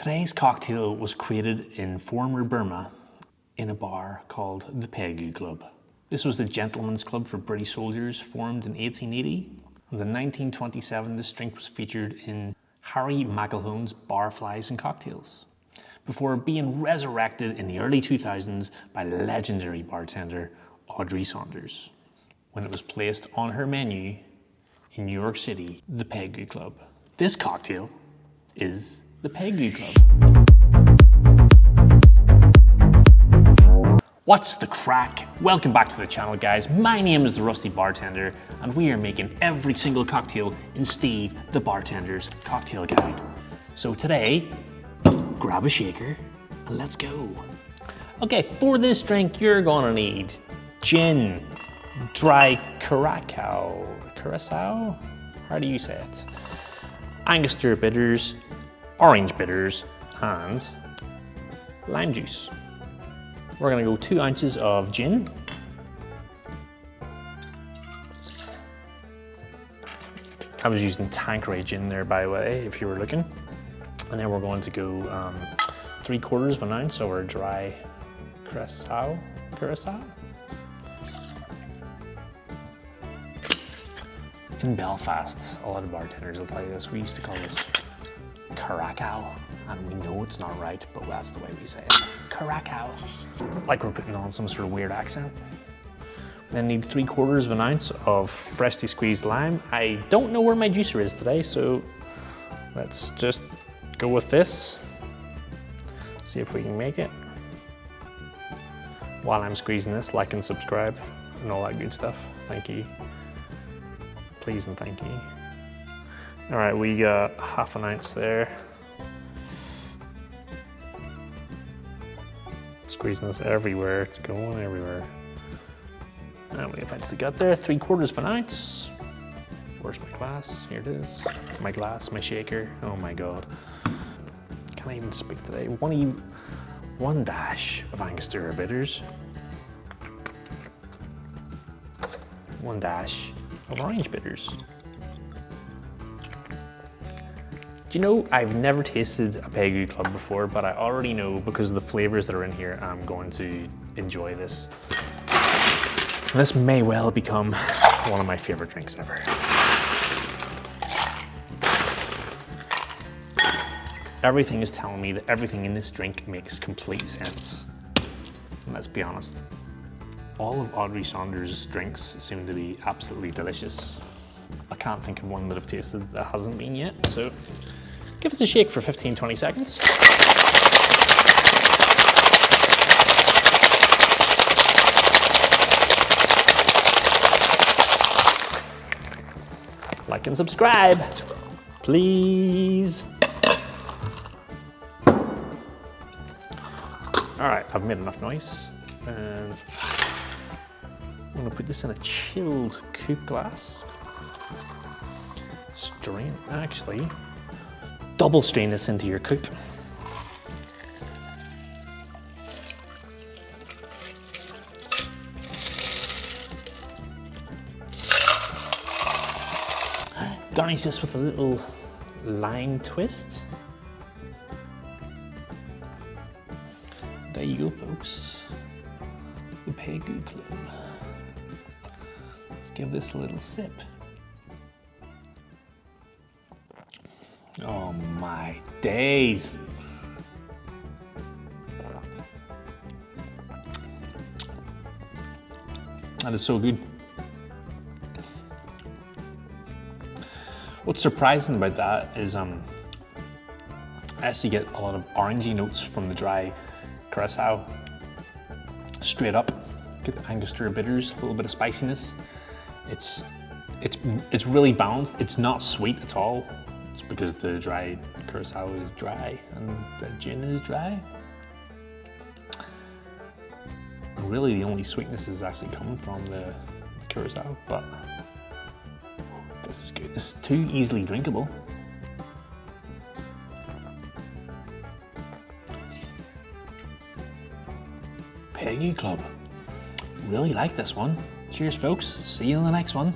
Today's cocktail was created in former Burma in a bar called the Pegu Club. This was a gentleman's club for British soldiers formed in 1880. And in 1927, this drink was featured in Harry McElhone's Barflies and Cocktails, before being resurrected in the early 2000s by legendary bartender Audrey Saunders, when it was placed on her menu in New York City, the Pegu Club. This cocktail is the Pegu Club. What's the crack? Welcome back to the channel, guys. My name is the Rusty Bartender, and we are making every single cocktail in Steve the Bartender's cocktail guide. So today, grab a shaker and let's go. Okay, for this drink, you're gonna need gin, dry Curaçao? How do you say it? Angostura bitters, orange bitters, and lime juice. We're gonna go 2 ounces of gin. I was using Tanqueray gin there, by the way, if you were looking. And then we're going to go 3/4 of an ounce of our dry Curaçao. In Belfast, a lot of bartenders will tell you this. We used to call this Curaçao, and we know it's not right, but that's the way we say it. Curaçao. Like we're putting on some sort of weird accent. Then need 3/4 of an ounce of freshly squeezed lime. I don't know where my juicer is today, so let's just go with this. See if we can make it. While I'm squeezing this, like and subscribe and all that good stuff. Thank you. Please and thank you. All right, we got 1/2 ounce there. Squeezing this everywhere, it's going everywhere. And we eventually got there, 3/4 of an ounce. Where's my glass? Here it is. My glass, my shaker. Oh my God. Can't even speak today. One dash of Angostura bitters. 1 dash of orange bitters. Do you know, I've never tasted a Pegu Club before, but I already know because of the flavors that are in here, I'm going to enjoy this. This may well become one of my favorite drinks ever. Everything is telling me that everything in this drink makes complete sense. And let's be honest, all of Audrey Saunders' drinks seem to be absolutely delicious. I can't think of one that I've tasted that hasn't been yet, so give us a shake for 15-20 seconds. Like and subscribe, please. All right, I've made enough noise, and I'm gonna put this in a chilled coupe glass. Actually, double strain this into your coupe. Garnish this with a little lime twist. There you go, folks. The Pegu Club. Let's give this a little sip. Oh my days. That is so good. What's surprising about that is I actually get a lot of orangey notes from the dry Curaçao. Straight up, get the Angostura bitters, a little bit of spiciness. It's really balanced. It's not sweet at all. It's because the dry Curaçao is dry and the gin is dry. And really, the only sweetness is actually coming from the Curaçao, but this is good. This is too easily drinkable. Pegu Club. Really like this one. Cheers, folks. See you in the next one.